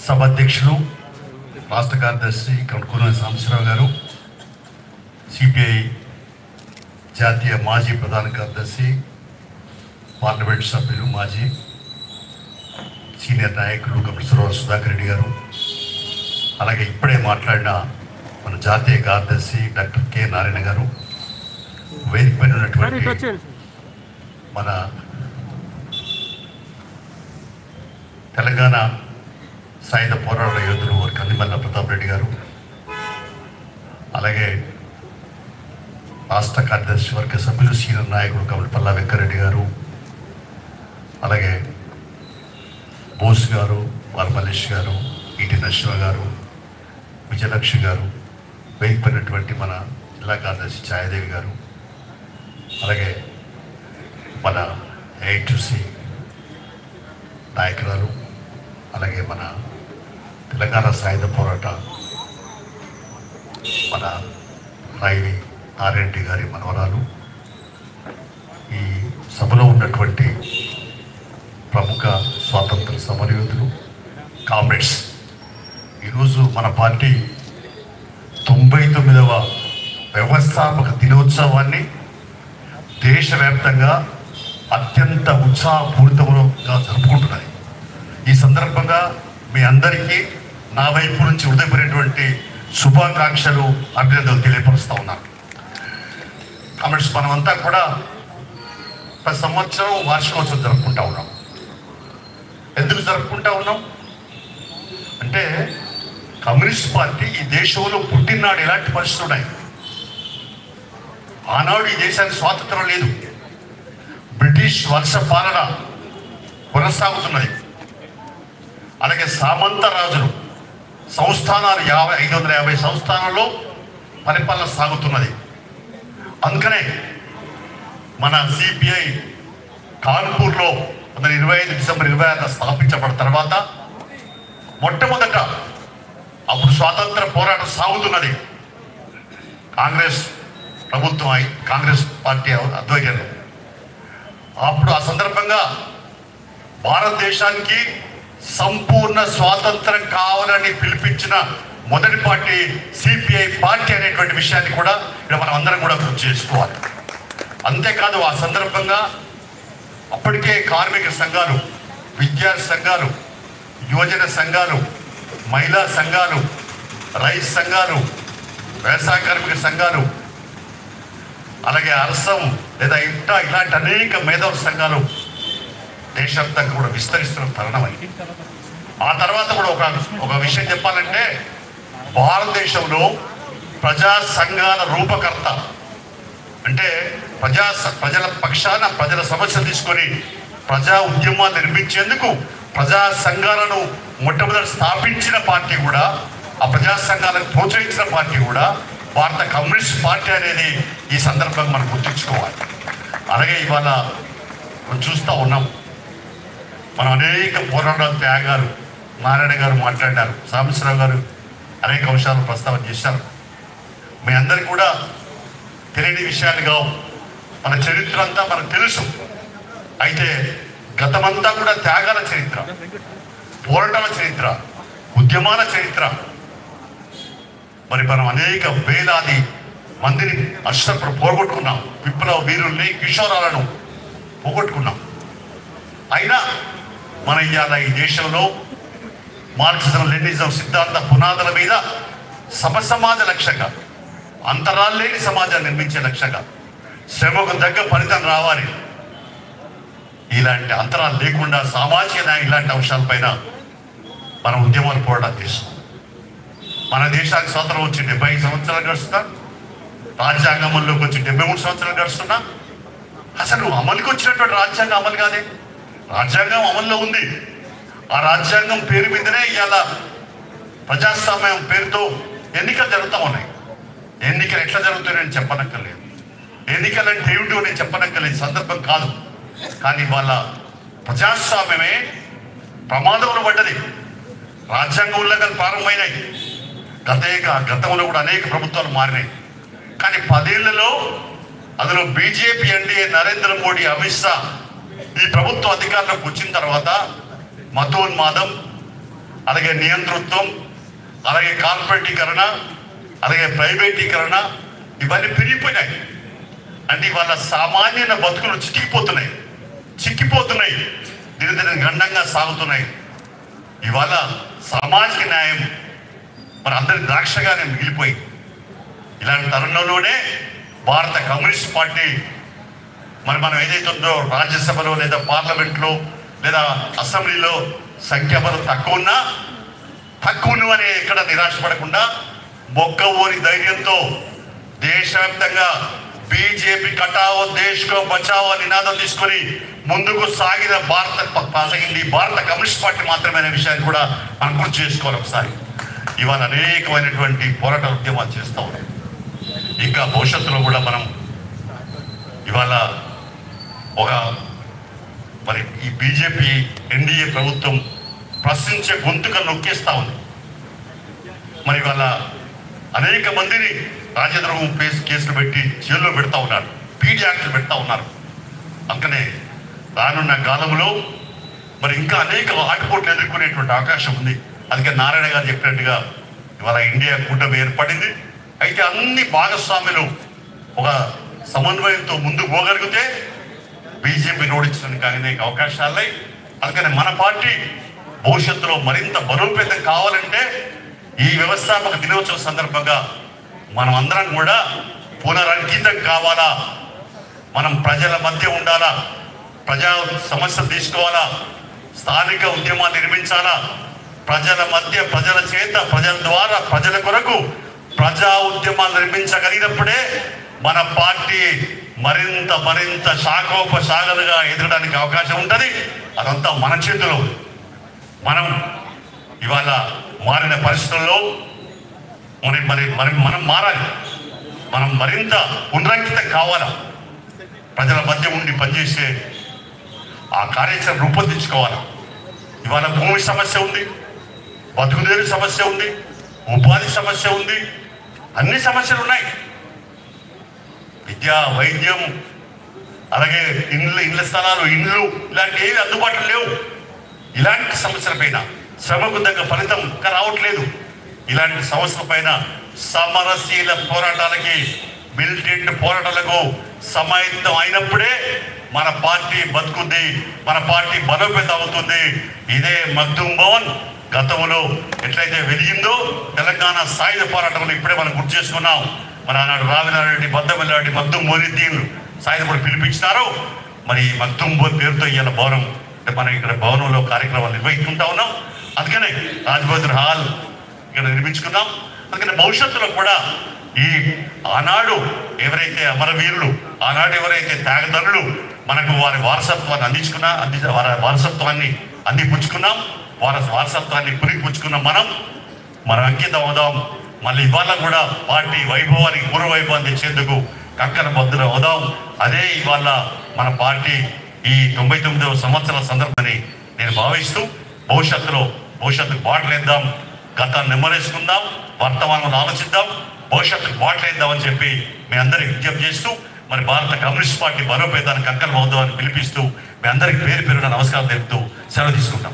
సభాధ్యక్షులు రాష్ట్ర కార్యదర్శి కనుక్కున్న సాంబశివరావు గారు, సిపిఐ జాతీయ మాజీ ప్రధాన కార్యదర్శి, పార్లమెంట్ సభ్యులు, మాజీ సీనియర్ నాయకులు కపిల్ సుధాకర్ రెడ్డి గారు, అలాగే ఇప్పుడే మాట్లాడిన మన జాతీయ కార్యదర్శి డాక్టర్ కె నారాయణ గారు, వేదిక పైన ఉన్నటువంటి మన తెలంగాణ సాయుధ పోరాట యోధులు కందిమల్ల ప్రతాప్ రెడ్డి గారు, అలాగే రాష్ట్ర కార్యదర్శి వర్గ సభ్యులు సీనియర్ నాయకులు కమలపల్లా వెంకరెడ్డి గారు, అలాగే బోస్ గారు, మల్లేష్ గారు, ఈటి నరసింహ గారు, విజయలక్ష్మి గారు, వేదికపడినటువంటి మన జిల్లా కార్యదర్శి ఛాయాదేవి గారు, అలాగే మన ఏఐటీసీ నాయకురాలు, అలాగే మన తెలంగాణ సాయుధ పోరాట మన రాయివి నారాయణ గారి మనవరాలు, ఈ సభలో ఉన్నటువంటి ప్రముఖ స్వాతంత్ర సమరయోధులు, కామ్రేడ్స్, ఈరోజు మన పార్టీ 99వ వ్యవస్థాపక దినోత్సవాన్ని దేశవ్యాప్తంగా అత్యంత ఉత్సాహపూరితంగా జరుపుకుంటున్నాయి. ఈ సందర్భంగా మీ అందరికీ నా వైపు నుంచి హృదయపూర్వకమైనటువంటి శుభాకాంక్షలు, అభినందనలు తెలియపరుస్తూ ఉన్నాను. కామెంట్స్, మనమంతా కూడా ప్రతి సంవత్సరం వార్షికోత్సవం జరుపుకుంటూ ఉన్నాం. ఎందుకు జరుపుకుంటూ ఉన్నాం అంటే, కమ్యూనిస్ట్ పార్టీ ఈ దేశంలో పుట్టినాడు ఎలాంటి పరిస్థితులు ఉన్నాయి. ఆనాడు ఈ దేశానికి స్వాతంత్రం లేదు, బ్రిటిష్ వర్ష పాలన కొనసాగుతున్నది. అలాగే సామంత రాజులు సంస్థానాలు 550 సంస్థానాల్లో పరిపాలన సాగుతున్నది. అందుకనే మన సిపిఐ కాన్పూర్లో 25 డిసెంబర్ 26 స్థాపించబడిన తర్వాత మొట్టమొదట అప్పుడు స్వాతంత్ర పోరాటం సాగుతున్నది కాంగ్రెస్ ప్రభుత్వం, కాంగ్రెస్ పార్టీ ఆధ్వర్యంలో. అప్పుడు ఆ సందర్భంగా భారతదేశానికి సంపూర్ణ స్వాతంత్రం కావాలని పిలిపించిన మొదటి పార్టీ సిపిఐ పార్టీ అనేటువంటి విషయాన్ని కూడా ఇక్కడ మనం అందరం కూడా గుర్తు చేసుకోవాలి. అంతేకాదు, ఆ సందర్భంగా అప్పటికే కార్మిక సంఘాలు, విద్యార్థి సంఘాలు, యువజన సంఘాలు, మహిళా సంఘాలు, రైతు సంఘాలు, వ్యవసాయ కార్మిక సంఘాలు, అలాగే అరసం లేదా ఇలాంటి అనేక మేధావి సంఘాలు దేశవ్యాప్తంగా కూడా విస్తరిస్తున్న తరుణం అయింది. ఆ తర్వాత కూడా ఒక విషయం చెప్పాలంటే, భారతదేశంలో ప్రజా సంఘాల రూపకర్త అంటే ప్రజల పక్షాన ప్రజల సమస్యలు తీసుకొని ప్రజా ఉద్యమాలు నిర్మించేందుకు ప్రజా సంఘాలను మొట్టమొదటి స్థాపించిన పార్టీ కూడా, ఆ ప్రజా సంఘాలను ప్రోత్సహించిన పార్టీ కూడా భారత కమ్యూనిస్ట్ పార్టీ అనేది ఈ సందర్భంగా మనం గుర్తుంచుకోవాలి. అలాగే ఇవాళ మనం చూస్తూ ఉన్నాం, మనం అనేక పోరాటాల త్యాగాలు, నారాయణ గారు మాట్లాడారు, సాంబశివరావు గారు అనేక అంశాలను ప్రస్తావన చేశారు. మీ అందరికీ కూడా తెలియని విషయాలు కావు, మన చరిత్ర అంతా మనకు తెలుసు. అయితే గతమంతా కూడా త్యాగాల చరిత్ర, పోరాటాల చరిత్ర, ఉద్యమాల చరిత్ర. మరి మనం అనేక వేలాది మందిని అక్షరప్పుడు పోగొట్టుకున్నాం, విప్లవ వీరుల్ని, కిషోరాలను పోగొట్టుకున్నాం. అయినా మన ఇవాళ ఈ దేశంలో మార్క్సిజం లెనినిజం సిద్ధాంత పునాదుల మీద సమసమాజ లక్ష్యంగా, అంతరాలు లేని సమాజాన్ని నిర్మించే లక్ష్యంగా, శ్రమకు తగ్గ ఫలితం రావాలి, ఇలాంటి అంతరాలు లేకుండా సామాజిక న్యాయం ఇలాంటి అంశాలపైన మనం ఉద్యమాలు పోరాటం చేస్తాం. మన దేశానికి స్వాతంత్రం వచ్చి 75 సంవత్సరాలు గడుస్తున్నా, రాజ్యాంగం అమల్లోకి వచ్చి 73 సంవత్సరాలు గడుస్తున్నా. అసలు అమలుకి వచ్చినటువంటి రాజ్యాంగం అమలు కాదే, రాజ్యాంగం అమల్లో ఉంది. ఆ రాజ్యాంగం పేరు మీదనే ఇవాళ ప్రజాస్వామ్యం పేరుతో ఎన్నికలు జరుగుతూ ఉన్నాయి. ఎన్నికలు ఎట్లా జరుగుతాయో నేను చెప్పనక్కర్లేదు, ఎన్నికలు అంటే ఏమిటో నేను చెప్పనక్కర్లేదు, సందర్భం కాదు. కానీ వాళ్ళ ప్రజాస్వామ్యమే ప్రమాదంలో పడ్డది. రాజ్యాంగ ఉల్లంఘనలు ప్రారంభమైనాయి. గతంలో కూడా అనేక ప్రభుత్వాలు మారినాయి. కానీ 10 ఏళ్లలో అందులో బీజేపీ, ఎన్డీఏ, నరేంద్ర మోడీ, అమిత్ షా ఈ ప్రభుత్వ అధికారంలోకి వచ్చిన తర్వాత మతోన్మాదం, అలాగే నియంతృత్వం, అలాగే కార్పొరేటీకరణ, అలాగే ప్రైవేటీకరణ ఇవన్నీ పెరిగిపోయినాయి. అంటే ఇవాళ సామాన్య బతుకులు చిక్కిపోతున్నాయి, దినదిన గండంగా సాగుతున్నాయి. ఇవాళ సామాజిక న్యాయం మన అందరి ద్రాక్షగానే మిగిలిపోయి, ఇలాంటి తరుణంలోనే భారత కమ్యూనిస్ట్ పార్టీ మనం ఏదైతే ఉందో రాజ్యసభలో లేదా పార్లమెంట్లో లేదా అసెంబ్లీలో సంఖ్యాబలం తక్కువ ఉన్నవని ఎక్కడ నిరాశపడకుండా మొక్కవోని ధైర్యంతో దేశవ్యాప్తంగా బీజేపీ కటావో దేశ్ కో బచావో నినాదం తీసుకొని ముందుకు సాగిన భారత కమ్యూనిస్ట్ పార్టీ మాత్రమే అనే విషయాన్ని కూడా మనం గుర్తు చేసుకోవాలి ఒకసారి. ఇవాళ అనేకమైనటువంటి పోరాట ఉద్యమాలు చేస్తూ ఉన్నాయి. ఇంకా భవిష్యత్తులో కూడా మనం ఇవాళ మరి ఈ బీజేపీ ఎన్డీఏ ప్రభుత్వం ప్రశ్నించే గొంతుగా నొక్కేస్తూ ఉంది. మరి ఇవాళ అనేక మందిని రాజద్రోహం కేసులు పెట్టి జైల్లో పెడతా ఉన్నారు, పీడీ యాక్ట్లు పెడతా ఉన్నారు. అందుకనే రానున్న కాలంలో మరి ఇంకా అనేక ఆటుపోట్లు ఎదుర్కొనేటువంటి అవకాశం ఉంది. అందుకే నారాయణ గారు చెప్పినట్టుగా ఇవాళ ఇండియా కూటమి ఏర్పడింది. అయితే అన్ని భాగస్వాములు ఒక సమన్వయంతో ముందుకు పోగలిగితే బీజేపీని ఓడించడానికి అనేక అవకాశాలు ఉన్నాయి. అందుకని మన పార్టీ భవిష్యత్తులో మరింత బలోపేతం కావాలంటే ఈ వ్యవస్థాపక దినోత్సవం సందర్భంగా మనం అందరం కూడా పునరంకితం కావాలా, మనం ప్రజల మధ్య ఉండాలా, ప్రజా సమస్యలు తీసుకోవాలా, స్థానిక ఉద్యమాలు నిర్మించాలా, ప్రజల మధ్య ప్రజల చేత ప్రజల ద్వారా ప్రజల కొరకు ప్రజా ఉద్యమాలు నిర్మించగలిగినప్పుడే మన పార్టీ మరింత శాఖోపశాఖలుగా ఎదగడానికి అవకాశం ఉంటుంది. అదంతా మన చేతిలో. మనం ఇవాళ మారిన పరిస్థితుల్లో మనం మారాలి, మనం మరింత పునరంకితం కావాలా, ప్రజల మధ్య ఉండి పనిచేసే ఆ కార్యాచరణ రూపొందించుకోవాలి. ఇవాళ భూమి సమస్య ఉంది, బతుకుదేవి సమస్య ఉంది, ఉపాధి సమస్య ఉంది, అన్ని సమస్యలు ఉన్నాయి. విద్య, వైద్యం, అలాగే ఇళ్ళ స్థలాలు, ఇండ్లు ఇలాంటి ఏవి అందుబాటులో లేవు. ఇలాంటి సమస్యల పైన శ్రమకు తగ్గ ఫలితం ఇంకా రావట్లేదు. ఇలాంటి సమస్యల పైన సమరశీల పోరాటాలకి, మిలిటెంట్ పోరాటాలకు సమాయత్తం అయినప్పుడే మన పార్టీ బతుకుద్ది, మన పార్టీ బలోపేతం అవుతుంది. ఇదే మగ్దూమ్ భవన్ గతంలో ఎట్లయితే వెలిగిందో తెలంగాణ సాయుధ పోరాటంలో ఇప్పుడే మనం గుర్తు చేసుకున్నాం. మన ఆనాడు రావినారెడ్డి, బద్దమిల్లారెడ్డి, మగ్దూమ్ మొయినుద్దీన్ సాయుధ కూడా పిలిపించినారు. మరి మగ్దూమ్ పేరుతో ఇవాళ భవనం అంటే మనం ఇక్కడ భవనంలో కార్యక్రమాలు నిర్వహిస్తుంటా ఉన్నాం. అందుకనే రాజ్బహదూర్ హాల్ ఇక్కడ నిర్మించుకున్నాం. అందుకని భవిష్యత్తులో కూడా ఈ ఆనాడు ఎవరైతే అమరవీరులు, ఆనాడు ఎవరైతే త్యాగదనులు మనకు వారి వారసత్వాన్ని వారి వారసత్వాన్ని అందిపుచ్చుకున్నాం, వారి వారసత్వాన్ని పురిపుచ్చుకున్నాం. మనం అంకితం అవుదాం. మళ్ళీ ఇవాళ కూడా పార్టీ వైభవానికి పూర్వ వైభవాన్ని తెచ్చేందుకు కక్కన బద్దులు అవుదాం. అదే ఇవాళ మన పార్టీ ఈ 99వ సంవత్సరాల సందర్భాన్ని నేను భావిస్తూ భవిష్యత్తుకు బాటలేద్దాం, గతాన్ని నెమ్మరేసుకుందాం, వర్తమానంలో ఆలోచిద్దాం, భవిష్యత్తుకు బాటలేద్దామని చెప్పి మీ అందరికి విజ్ఞప్తి చేస్తూ మరి భారత కమ్యూనిస్ట్ పార్టీ బలోపేతానికి అంకలం అవుదామని పిలిపిస్తూ మీ అందరికి పేరు నమస్కారం తెలుపుతూ సెలవు తీసుకుంటాం.